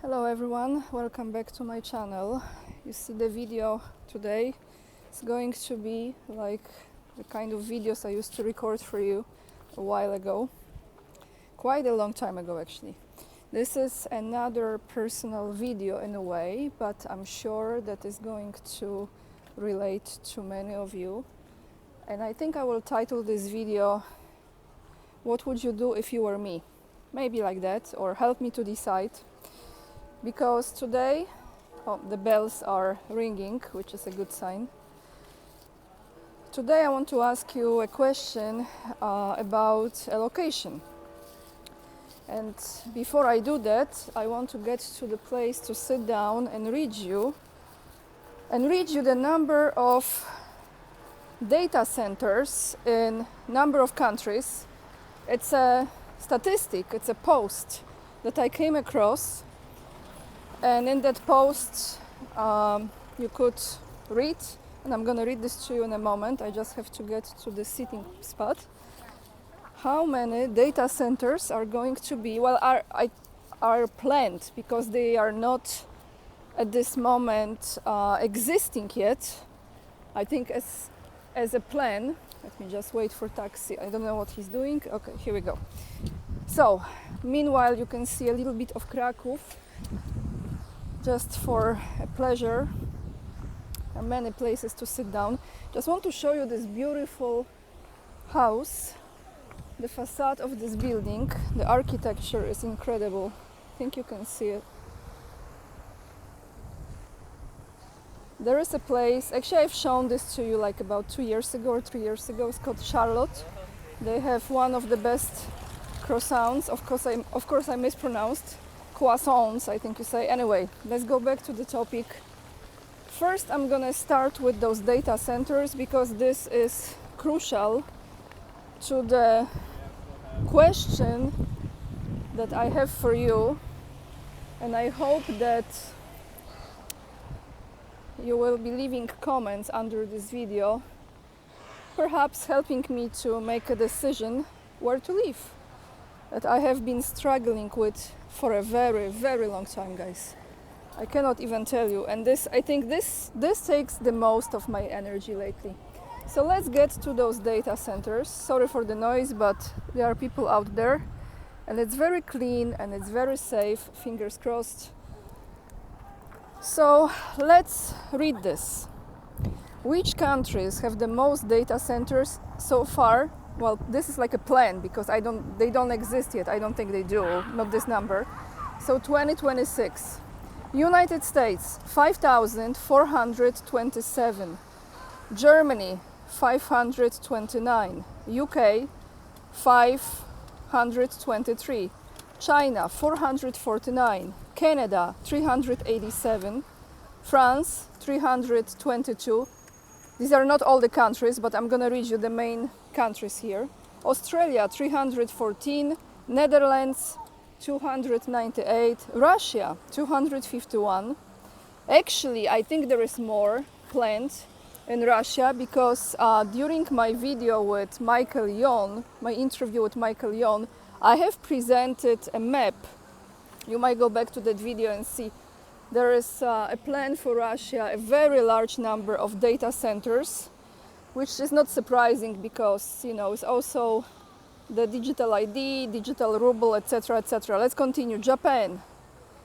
Hello everyone, welcome back to my channel. You see the video today is going to be like the kind of videos I used to record for you a while ago. Quite a long time ago actually. This is another personal video in a way, but I'm sure that is going to relate to many of you. And I think I will title this video, "What would you do if you were me?" Maybe like that, or help me to decide. Because today, the bells are ringing, which is a good sign. Today I want to ask you a question about a location. And before I do that, I want to get to the place to sit down and read you the number of data centers in number of countries. It's a statistic, it's a post that I came across. And in that post, you could read, and I'm going to read this to you in a moment. I just have to get to the sitting spot. How many data centers are going to be, are planned, because they are not at this moment existing yet. I think as a plan. Let me just wait for taxi. I don't know what he's doing. Okay, here we go. So, meanwhile, you can see a little bit of Kraków. Just for a pleasure. There are many places to sit down. Just want to show you this beautiful house. The facade of this building, the architecture is incredible. I think you can see it. There is a place, actually I've shown this to you like about 2 years ago or 3 years ago. It's called Charlotte. They have one of the best croissants. Of course I mispronounced. Croissants, I think you say. Anyway, let's go back to the topic. First, I'm gonna start with those data centers because this is crucial to the question that I have for you, and I hope that you will be leaving comments under this video, perhaps helping me to make a decision where to live, that I have been struggling with for a very, very long time, guys. I cannot even tell you. And I think this takes the most of my energy lately. So let's get to those data centers. Sorry for the noise, but there are people out there. And it's very clean and it's very safe, fingers crossed. So let's read this. Which countries have the most data centers so far? Well, this is like a plan because they don't exist yet. I don't think they do, not this number. So 2026. United States, 5,427. Germany, 529. UK, 523. China, 449. Canada, 387. France, 322. These are not all the countries, but I'm going to read you the main countries here. Australia, 314. Netherlands, 298. Russia, 251. Actually, I think there is more planned in Russia because during my video with Michael Yon, my interview with Michael Yon, I have presented a map. You might go back to that video and see. There is a plan for Russia, a very large number of data centers, which is not surprising because, it's also the digital ID, digital ruble, etc., etc. Let's continue. Japan.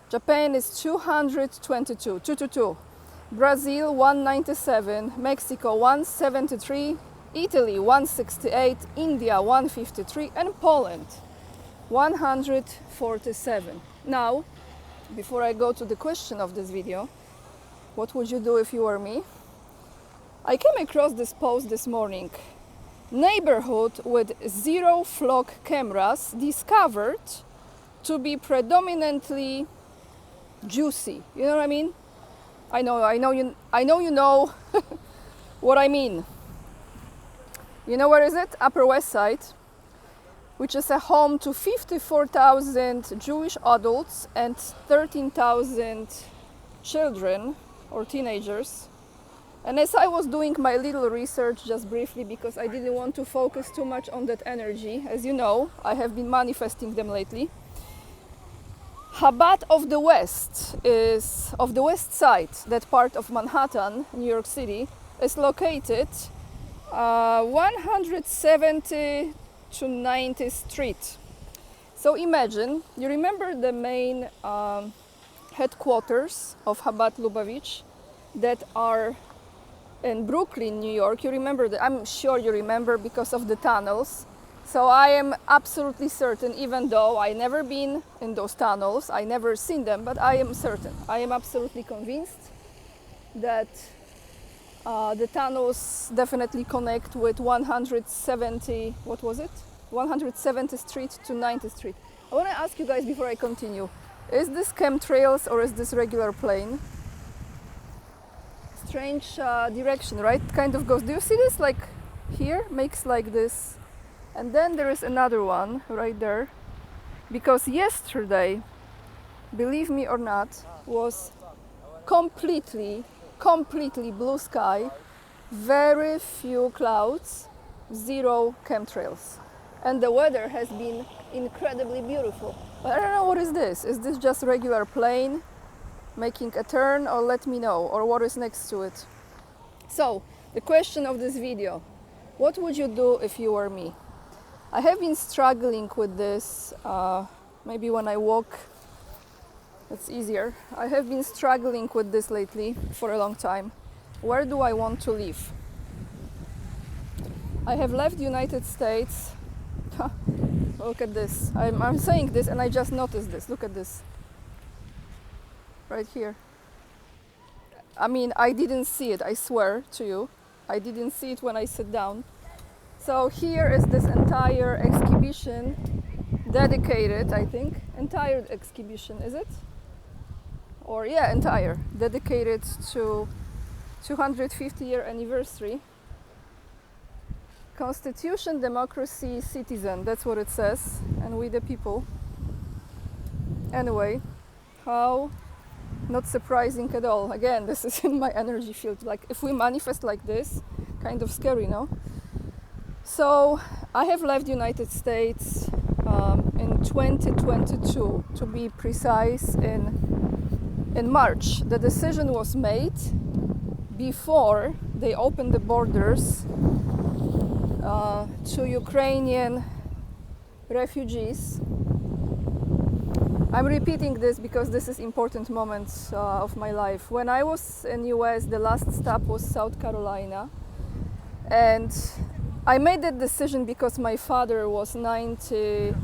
Japan is 222. Brazil, 197. Mexico, 173. Italy, 168. India, 153. And Poland, 147. Now, before I go to the question of this video, what would you do if you were me? I came across this post this morning. Neighborhood with 0 flock cameras discovered to be predominantly juicy. You know what I mean? I know you know what I mean. You know where is it? Upper West Side, which is a home to 54,000 Jewish adults and 13,000 children or teenagers. And as I was doing my little research just briefly, because I didn't want to focus too much on that energy, as you know, I have been manifesting them lately. Chabad of the West is of the west side, that part of Manhattan, New York City, is located 170 to 90th Street. So imagine, you remember the main headquarters of Chabad Lubavitch that are in Brooklyn, New York. You remember that? I'm sure you remember because of the tunnels. So I am absolutely certain, even though I never been in those tunnels, I never seen them, but I am certain, I am absolutely convinced that the tunnels definitely connect with 170, what was it? 170th Street to 90th Street. I want to ask you guys before I continue, is this chemtrails or is this regular plane? Strange direction, right? Kind of goes, do you see this? Like here, makes like this. And then there is another one right there. Because yesterday, believe me or not, was completely blue sky, very few clouds, zero chemtrails. And the weather has been incredibly beautiful. But I don't know, what is this? Is this just regular plane making a turn, or let me know, or what is next to it? So, the question of this video, what would you do if you were me? I have been struggling with this, maybe when I walk, it's easier. I have been struggling with this lately for a long time. Where do I want to live? I have left the United States. Look at this. I'm saying this and I just noticed this. Look at this. Right here. I mean, I didn't see it, I swear to you. I didn't see it when I sat down. So here is this entire exhibition dedicated, I think, entire exhibition, is it? Or yeah, entire, dedicated to 250-year anniversary. Constitution, democracy, citizen, that's what it says, and we the people. Anyway, how not surprising at all. Again, this is in my energy field. Like if we manifest like this, kind of scary, no? So I have left the United States in 2022, to be precise, in March. The decision was made before they opened the borders to Ukrainian refugees. I'm repeating this because this is important moment of my life. When I was in US, the last stop was South Carolina, and I made that decision because my father was 89,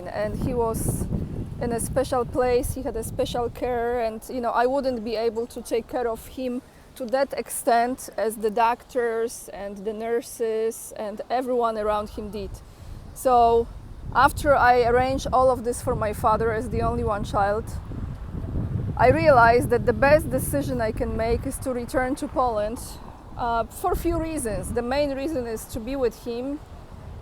and he was in a special place. He had a special care, and I wouldn't be able to take care of him to that extent as the doctors and the nurses and everyone around him did. So after I arranged all of this for my father as the only one child, I realized that the best decision I can make is to return to Poland for a few reasons. The main reason is to be with him,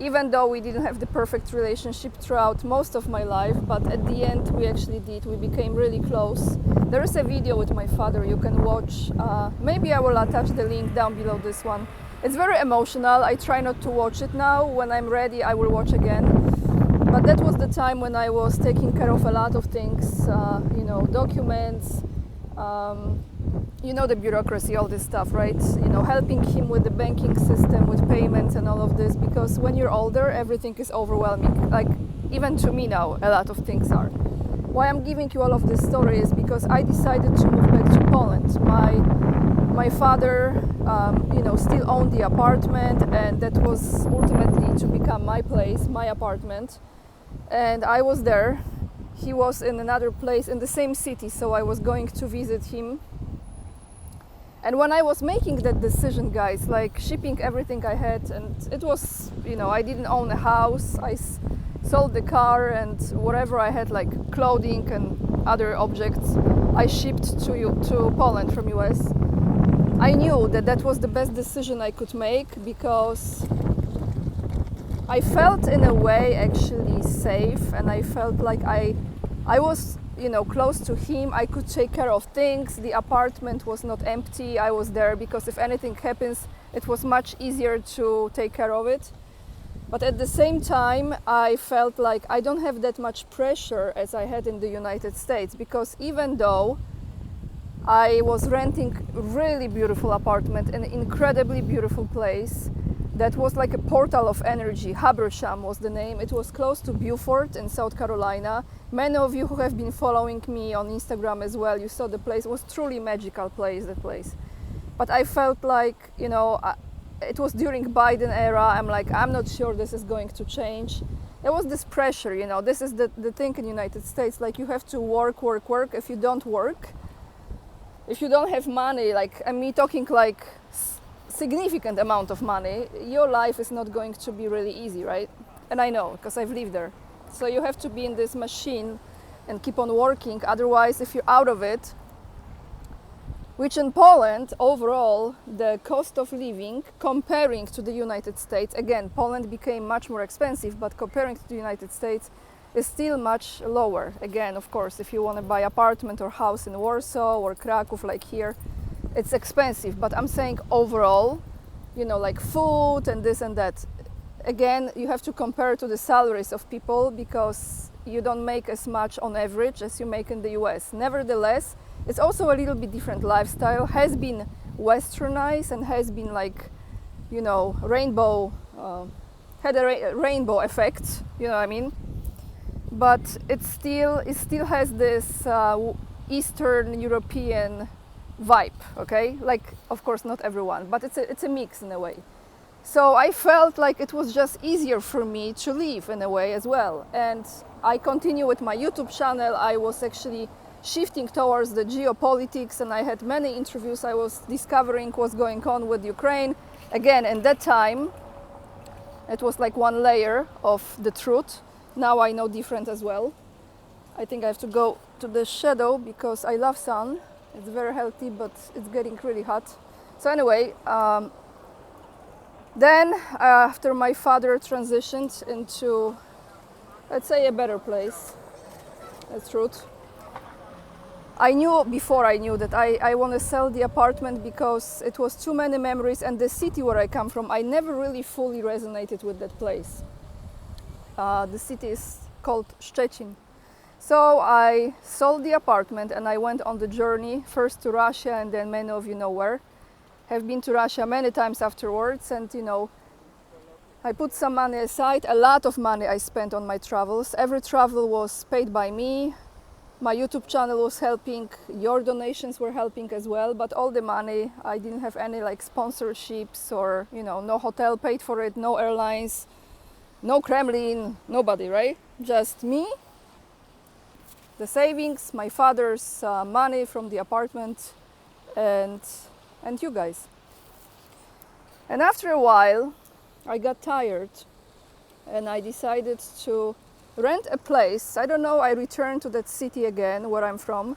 even though we didn't have the perfect relationship throughout most of my life, but at the end we actually did. We became really close. There is a video with my father you can watch. Maybe I will attach the link down below this one. It's very emotional. I try not to watch it now. When I'm ready, I will watch again. But that was the time when I was taking care of a lot of things, documents, the bureaucracy, all this stuff, right? Helping him with the banking system, with payments and all of this, because when you're older, everything is overwhelming. Like, even to me now, a lot of things are. Why I'm giving you all of this story is because I decided to move back to Poland. My father, still owned the apartment, and that was ultimately to become my place, my apartment. And I was there. He was in another place in the same city, so I was going to visit him. And when I was making that decision, guys, like shipping everything I had, and it was, I didn't own a house, I sold the car and whatever I had, like clothing and other objects, I shipped to Poland from US. I knew that was the best decision I could make, because I felt in a way actually safe, and I felt like I was close to him. I could take care of things. The apartment was not empty. I was there because if anything happens, it was much easier to take care of it. But at the same time, I felt like I don't have that much pressure as I had in the United States, because even though I was renting a really beautiful apartment in an incredibly beautiful place that was like a portal of energy. Habersham was the name. It was close to Beaufort in South Carolina. Many of you who have been following me on Instagram as well, you saw the place. It was truly magical place, that place. But I felt like, you know, it was during Biden era. I'm like, I'm not sure this is going to change. There was this pressure, you know, this is the thing in the United States, like you have to work. If you don't work, if you don't have money, like, and me talking like significant amount of money, your life is not going to be really easy, right? And I know, because I've lived there. So you have to be in this machine and keep on working. Otherwise, if you're out of it, which in Poland, overall, the cost of living, comparing to the United States, again, Poland became much more expensive, but comparing to the United States, is still much lower. Again, of course, if you want to buy apartment or house in Warsaw or Kraków, like here, it's expensive. But I'm saying overall, you know, like food and this and that. Again, you have to compare to the salaries of people, because you don't make as much on average as you make in the US. Nevertheless, it's also a little bit different lifestyle, has been westernized and has been like, you know, rainbow, had a rainbow effect, you know what I mean? But it still has this Eastern European vibe, okay? Like, of course, not everyone, but it's a mix in a way. So I felt like it was just easier for me to live in a way as well. And I continue with my YouTube channel. I was actually shifting towards the geopolitics, and I had many interviews. I was discovering what's going on with Ukraine. Again, in that time, it was like one layer of the truth. Now I know different as well. I think I have to go to the shadow because I love sun. It's very healthy, but it's getting really hot. So anyway, then after my father transitioned into, let's say, a better place, that's truth. I knew before I knew that I want to sell the apartment because it was too many memories, and the city where I come from, I never really fully resonated with that place. The city is called Szczecin. So I sold the apartment and I went on the journey, first to Russia and then many of you know where. Have been to Russia many times afterwards, and you know, I put some money aside, a lot of money I spent on my travels. Every travel was paid by me. My YouTube channel was helping, your donations were helping as well, but all the money, I didn't have any like sponsorships or, you know, no hotel paid for it, no airlines, no Kremlin, nobody, right? Just me, the savings, my father's money from the apartment, and you guys. And after a while, I got tired and I decided to rent a place. I don't know, I returned to that city again where I'm from,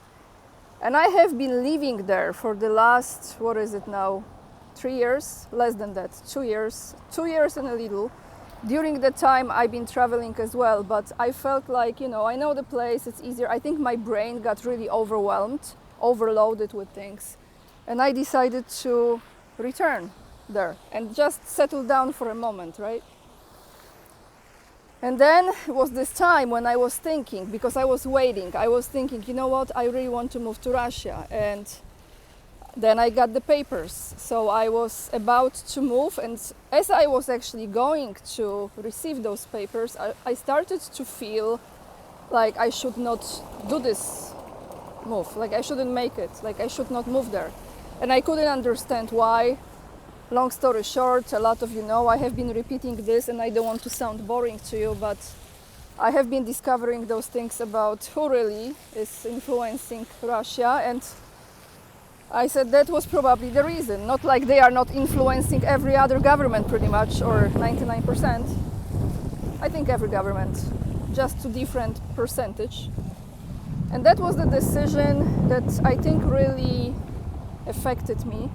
and I have been living there for the last, what is it now, 3 years, less than that, 2 years and a little. During that time I've been traveling as well, but I felt like, you know, I know the place, it's easier. I think my brain got really overwhelmed, overloaded with things, and I decided to return there and just settle down for a moment, right? And then it was this time when I was thinking, because I was waiting, I was thinking, you know what, I really want to move to Russia. And then I got the papers. So I was about to move, and as I was actually going to receive those papers, I started to feel like I should not do this move, like I shouldn't make it, like I should not move there. And I couldn't understand why. Long story short, a lot of you know, I have been repeating this, and I don't want to sound boring to you, but I have been discovering those things about who really is influencing Russia, and I said that was probably the reason. Not like they are not influencing every other government pretty much, or 99%. I think every government, just to different percentage. And that was the decision that I think really affected me.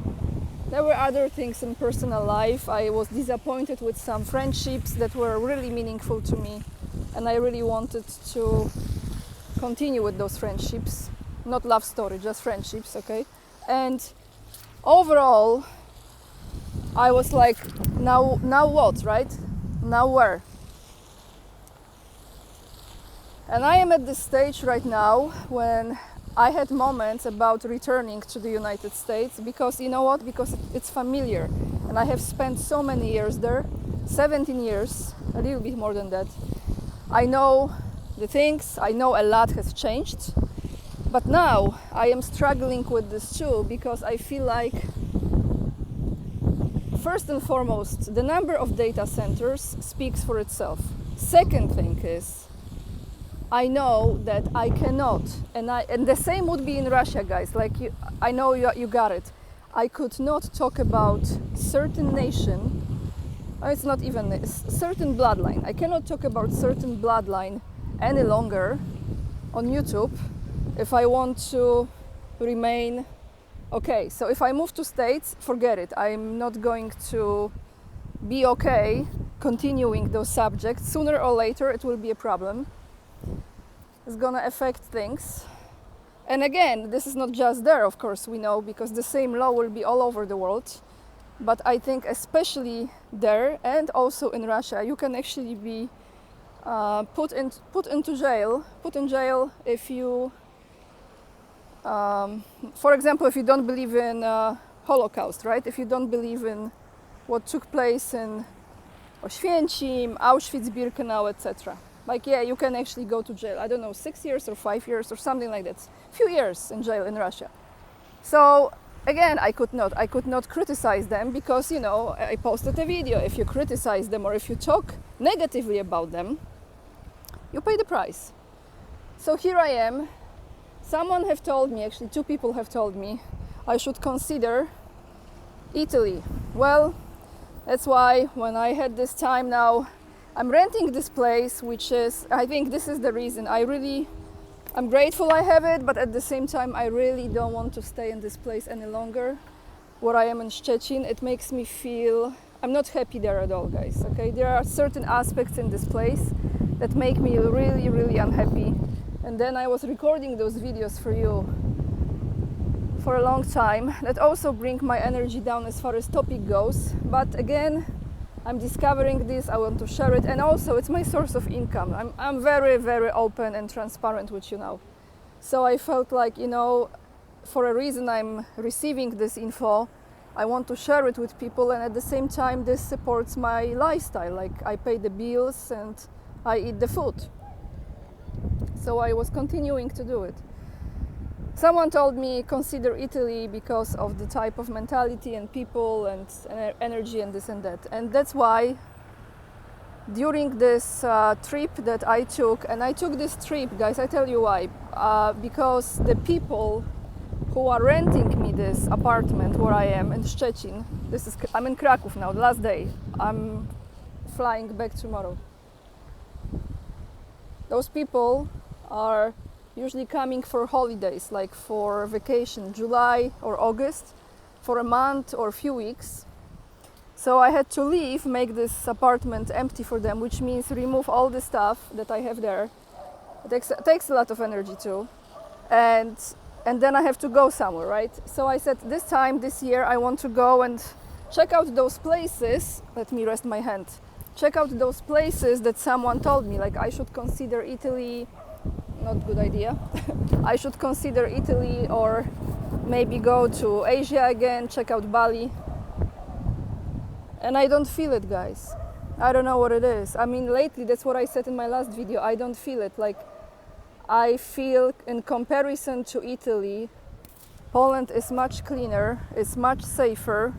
There were other things in personal life. I was disappointed with some friendships that were really meaningful to me, and I really wanted to continue with those friendships. Not love story, just friendships, okay? And overall, I was like, now what, right? Now where? And I am at this stage right now when I had moments about returning to the United States because, you know what? Because it's familiar. And I have spent so many years there, 17 years, a little bit more than that. I know the things, I know a lot has changed. But now I am struggling with this too because I feel like, first and foremost, the number of data centers speaks for itself. Second thing is, I know that I cannot, and the same would be in Russia, guys. Like I know you got it. I could not talk about certain nation. It's not even a certain bloodline. I cannot talk about certain bloodline any longer on YouTube if I want to remain okay. So if I move to States, forget it. I'm not going to be okay continuing those subjects. Sooner or later, it will be a problem. It's gonna affect things. And again, this is not just there, of course, we know, because the same law will be all over the world. But I think especially there and also in Russia, you can actually be put in jail if you, for example, if you don't believe in Holocaust, right? If you don't believe in what took place in Oświęcim, Auschwitz-Birkenau, etc. Like, yeah, you can actually go to jail. I don't know, 6 years or 5 years or something like that. Few years in jail in Russia. So again, I could not criticize them because, you know, I posted a video. If you criticize them or if you talk negatively about them, you pay the price. So here I am. Someone have told me, actually 2 people have told me, I should consider Italy. Well, that's why when I had this time now, I'm renting this place, which is, I think this is the reason. I'm grateful I have it, but at the same time, I really don't want to stay in this place any longer. Where I am in Szczecin, it makes me feel, I'm not happy there at all, guys, okay? There are certain aspects in this place that make me really, really unhappy. And then I was recording those videos for you for a long time that also bring my energy down as far as topic goes. But again, I'm discovering this, I want to share it, and also it's my source of income. I'm very, very open and transparent with you now. So I felt like, you know, for a reason I'm receiving this info, I want to share it with people, and at the same time this supports my lifestyle. Like, I pay the bills and I eat the food. So I was continuing to do it. Someone told me consider Italy because of the type of mentality and people and energy and this and that. And that's why during this trip that I took, and I took this trip, guys, I tell you why, because the people who are renting me this apartment where I am in Szczecin, I'm in Kraków now, the last day, I'm flying back tomorrow. Those people are usually coming for holidays, like for vacation, July or August, for a month or a few weeks. So I had to leave, make this apartment empty for them, which means remove all the stuff that I have there. It takes a lot of energy too. And then I have to go somewhere, right? So I said this year, I want to go and check out those places. Let me rest my hand. Check out those places that someone told me, like I should consider Italy. Not good idea. I should consider Italy or maybe go to Asia again, check out Bali. And I don't feel it, guys. I don't know what it is. I mean, lately, that's what I said in my last video, I don't feel it. Like, I feel in comparison to Italy, Poland is much cleaner, it's much safer,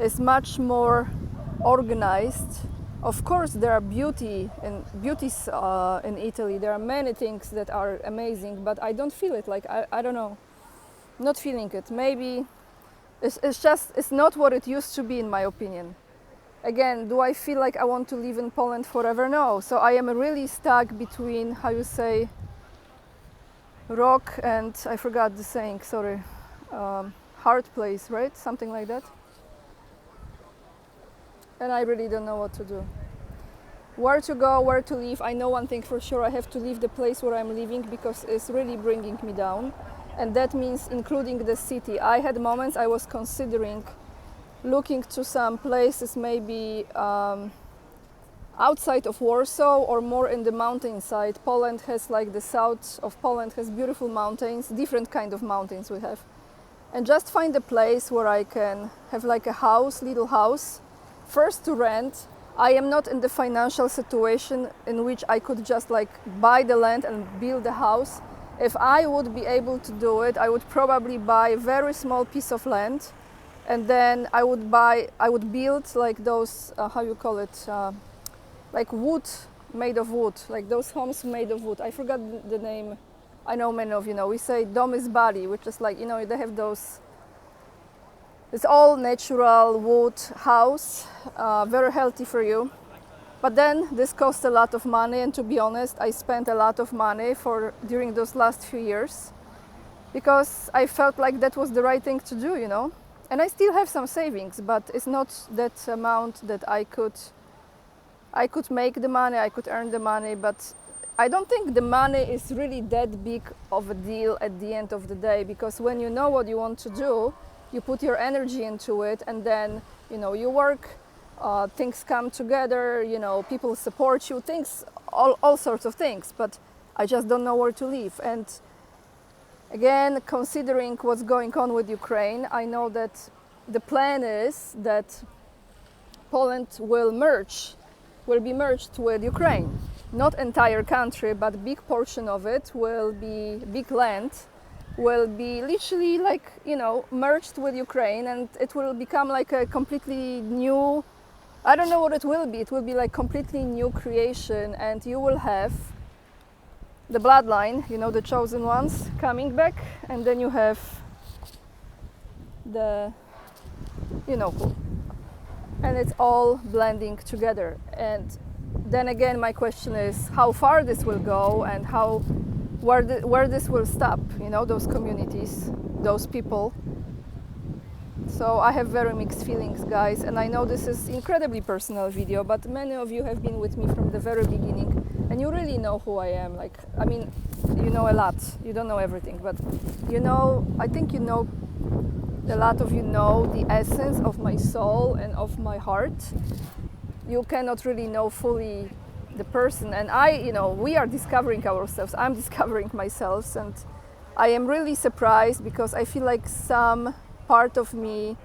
it's much more organized. Of course, there are beauties in Italy. There are many things that are amazing, but I don't feel it. Like, I don't know, not feeling it. Maybe it's not what it used to be, in my opinion. Again, do I feel like I want to live in Poland forever? No. So I am really stuck between, how you say, rock and, I forgot the saying, sorry, hard place, right? Something like that. And I really don't know what to do. Where to go, where to live. I know one thing for sure, I have to leave the place where I'm living because it's really bringing me down. And that means including the city. I had moments I was considering looking to some places, maybe outside of Warsaw or more in the mountainside. Poland has, like, the south of Poland has beautiful mountains, different kind of mountains we have. And just find a place where I can have like a house, little house, first to rent. I am not in the financial situation in which I could just like buy the land and build a house. If I would be able to do it, I would probably buy a very small piece of land, and then I would build like those, how you call it, like wood, made of wood, like those homes made of wood. I forgot the name. I know many of you know. We say dom is bali, which is like, you know, they have those. It's all natural wood house, very healthy for you. But then this costs a lot of money, and to be honest, I spent a lot of money during those last few years because I felt like that was the right thing to do, you know. And I still have some savings, but it's not that amount that I could make the money, I could earn the money, but I don't think the money is really that big of a deal at the end of the day, because when you know what you want to do, you put your energy into it, and then, you know, you work, things come together, you know, people support you, things, all sorts of things, but I just don't know where to live. And again, considering what's going on with Ukraine, I know that the plan is that Poland will be merged with Ukraine. Not entire country, but big portion of it will be, big land will be literally like, you know, merged with Ukraine, and it will become like a completely new, I don't know what it will be like completely new creation, and you will have the bloodline, you know, the chosen ones coming back, and then you have the, you know who, and it's all blending together. And then again, my question is how far this will go, and where this will stop, you know, those communities, those people. So I have very mixed feelings, guys, and I know this is incredibly personal video, but many of you have been with me from the very beginning, and you really know who I am. Like, I mean, you know a lot, you don't know everything, but you know, I think you know, a lot of you know the essence of my soul and of my heart. You cannot really know fully the person, and you know, we are discovering ourselves. I'm discovering myself, and I am really surprised because I feel like some part of me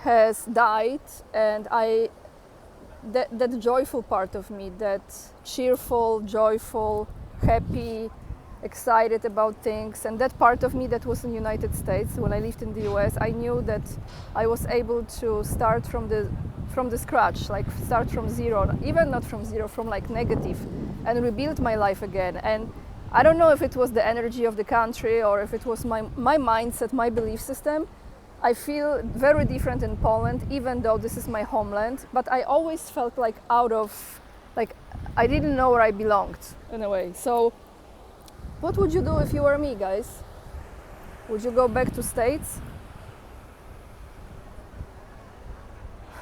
has died, and that joyful part of me, that cheerful, joyful, happy, excited about things, and that part of me that was in the United States when I lived in the US, I knew that I was able to start from the scratch, like start from zero, even not from zero, from like negative, and rebuild my life again. And I don't know if it was the energy of the country or if it was my mindset, my belief system. I feel very different in Poland, even though this is my homeland, but I always felt like like I didn't know where I belonged in a way. So what would you do if you were me, guys? Would you go back to States?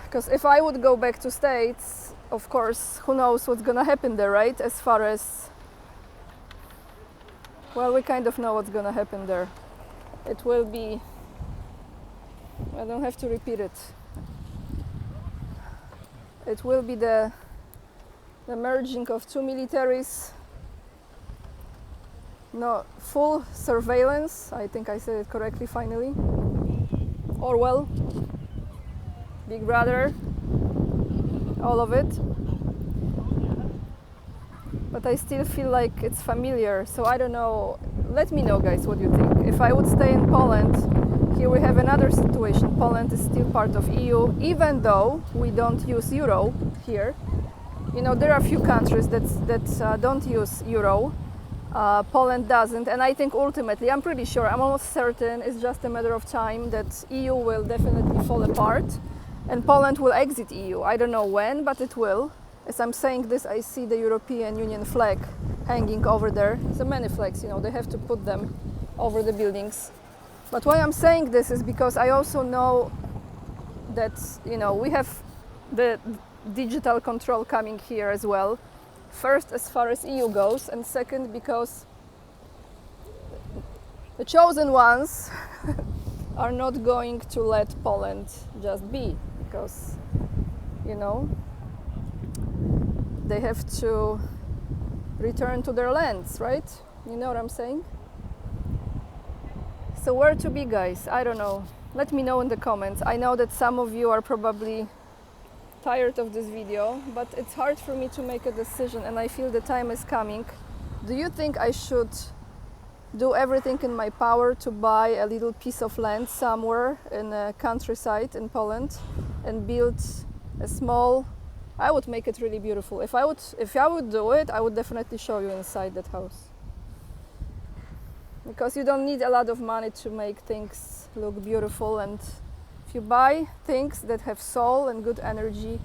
Because if I would go back to States, of course, who knows what's gonna happen there, right? As far as, well, we kind of know what's gonna happen there. It will be, I don't have to repeat it. It will be the merging of two militaries. No, full surveillance, I think I said it correctly finally. Orwell, Big Brother, all of it. But I still feel like it's familiar, so I don't know. Let me know, guys, what you think. If I would stay in Poland, here we have another situation. Poland is still part of EU, even though we don't use euro here. You know, there are a few countries that don't use euro. Poland doesn't, and I think ultimately, I'm pretty sure, I'm almost certain, it's just a matter of time that EU will definitely fall apart and Poland will exit EU. I don't know when, but it will. As I'm saying this, I see the European Union flag hanging over there. So many flags, you know, they have to put them over the buildings. But why I'm saying this is because I also know that, you know, we have the digital control coming here as well. First, as far as EU goes, and second, because the chosen ones are not going to let Poland just be, because, you know, they have to return to their lands, right? You know what I'm saying? So where to be, guys? I don't know. Let me know in the comments. I know that some of you are probably tired of this video, but it's hard for me to make a decision, and I feel the time is coming. Do you think I should do everything in my power to buy a little piece of land somewhere in a countryside in Poland and build a small... I would make it really beautiful. If I would do it, I would definitely show you inside that house. Because you don't need a lot of money to make things look beautiful, and if you buy things that have soul and good energy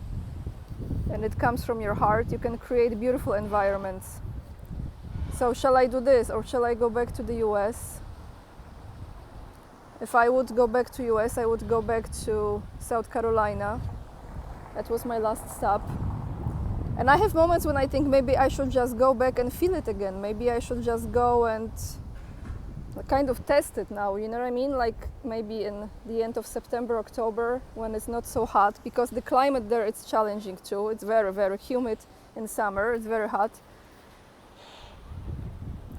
and it comes from your heart, you can create beautiful environments. So shall I do this, or shall I go back to the US? If I would go back to US, I would go back to South Carolina. That was my last stop. And I have moments when I think maybe I should just go back and feel it again. Maybe I should just go and kind of test it now, you know what I mean? Like maybe in the end of September, October, when it's not so hot, because the climate there, it's challenging too. It's very, very humid in summer. It's very hot.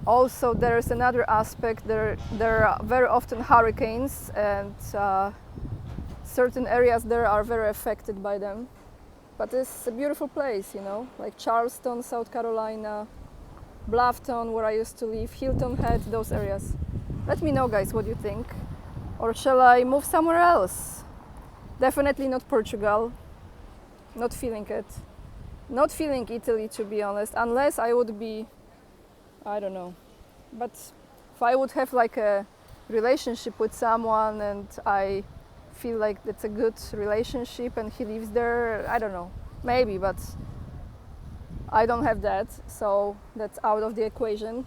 Also, there is another aspect. There are very often hurricanes, and certain areas there are very affected by them. But it's a beautiful place, you know, like Charleston, South Carolina, Bluffton, where I used to live, Hilton Head, those areas. Let me know, guys, what you think. Or shall I move somewhere else? Definitely not Portugal. Not feeling it. Not feeling Italy, to be honest, unless I would be, I don't know. But if I would have like a relationship with someone and I feel like it's a good relationship and he lives there, I don't know, maybe, but I don't have that, so that's out of the equation.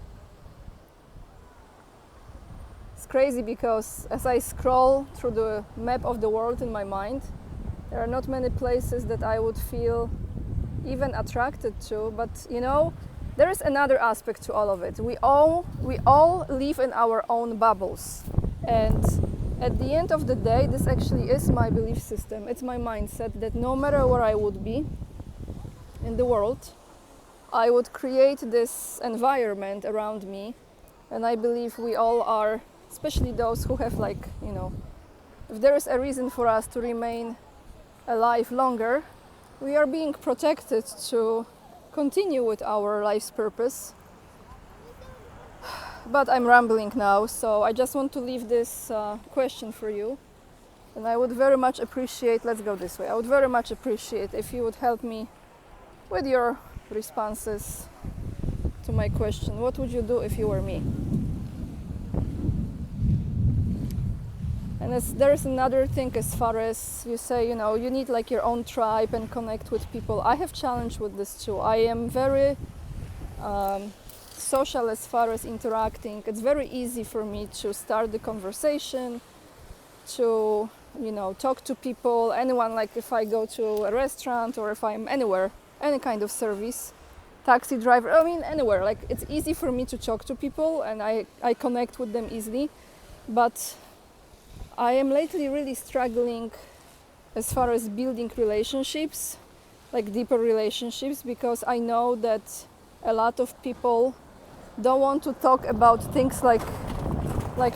It's crazy because as I scroll through the map of the world in my mind, there are not many places that I would feel even attracted to, but you know, there is another aspect to all of it. We all live in our own bubbles, and at the end of the day, this actually is my belief system. It's my mindset that no matter where I would be in the world, I would create this environment around me. And I believe we all are, especially those who have, like, you know, if there is a reason for us to remain alive longer, we are being protected to continue with our life's purpose. But I'm rambling now, so I just want to leave this question for you. And I would very much appreciate, let's go this way, I would very much appreciate if you would help me with your responses to my question. What would you do if you were me? And there's another thing as far as you say, you know, you need like your own tribe and connect with people. I have challenge with this too. I am very social as far as interacting. It's very easy for me to start the conversation, to, you know, talk to people, anyone, like if I go to a restaurant or if I'm anywhere, any kind of service, taxi driver, I mean anywhere, like it's easy for me to talk to people and I connect with them easily. But I am lately really struggling as far as building relationships, like deeper relationships, because I know that a lot of people don't want to talk about things like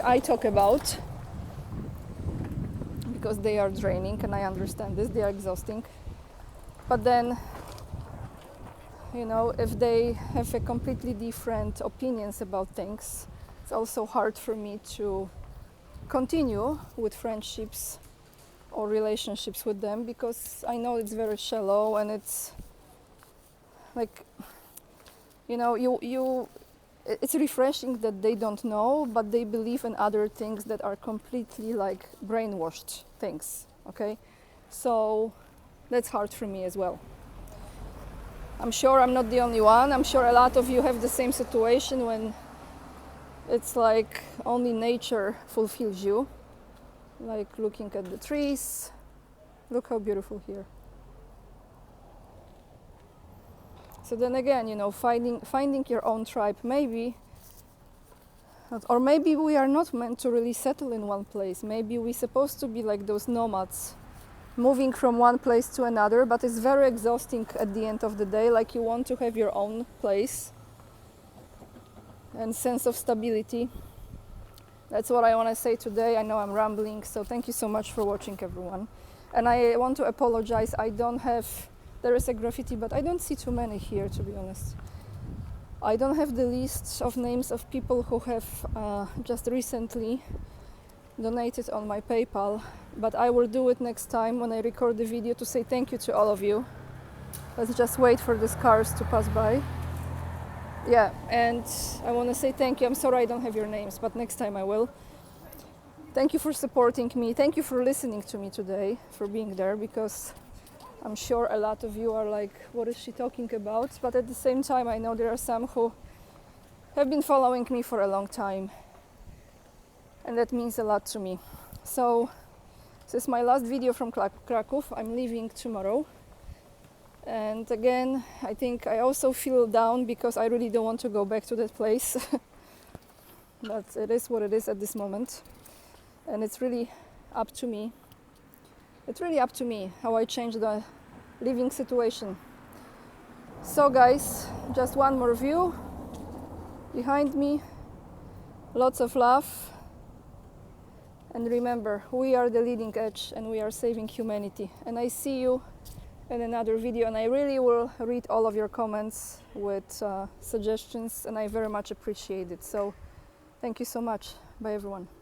I talk about, because they are draining, and I understand this, they are exhausting. But then, you know, if they have a completely different opinions about things, it's also hard for me to continue with friendships or relationships with them, because I know it's very shallow and it's like, you know, it's refreshing that they don't know, but they believe in other things that are completely like brainwashed things, okay? So that's hard for me as well. I'm sure I'm not the only one. I'm sure a lot of you have the same situation when it's like only nature fulfills you. Like looking at the trees. Look how beautiful here. So then again, you know, finding your own tribe, maybe, or maybe we are not meant to really settle in one place. Maybe we're supposed to be like those nomads, moving from one place to another, but it's very exhausting at the end of the day. Like, you want to have your own place and sense of stability. That's what I want to say today. I know I'm rambling, so thank you so much for watching, everyone. And I want to apologize. There is a graffiti, but I don't see too many here, to be honest. I don't have the list of names of people who have just recently donated on my PayPal, but I will do it next time when I record the video to say thank you to all of you. Let's just wait for these cars to pass by. Yeah, and I want to say thank you. I'm sorry I don't have your names, but next time I will. Thank you for supporting me. Thank you for listening to me today, for being there, because I'm sure a lot of you are like, what is she talking about? But at the same time, I know there are some who have been following me for a long time, and that means a lot to me. So this is my last video from Kraków. I'm leaving tomorrow. And again, I think I also feel down because I really don't want to go back to that place. But it is what it is at this moment. And it's really up to me. It's really up to me how I change the living situation. So guys, just one more view behind me. Lots of love. And remember, we are the leading edge and we are saving humanity. And I see you in another video, and I really will read all of your comments with suggestions, and I very much appreciate it. So thank you so much. Bye everyone.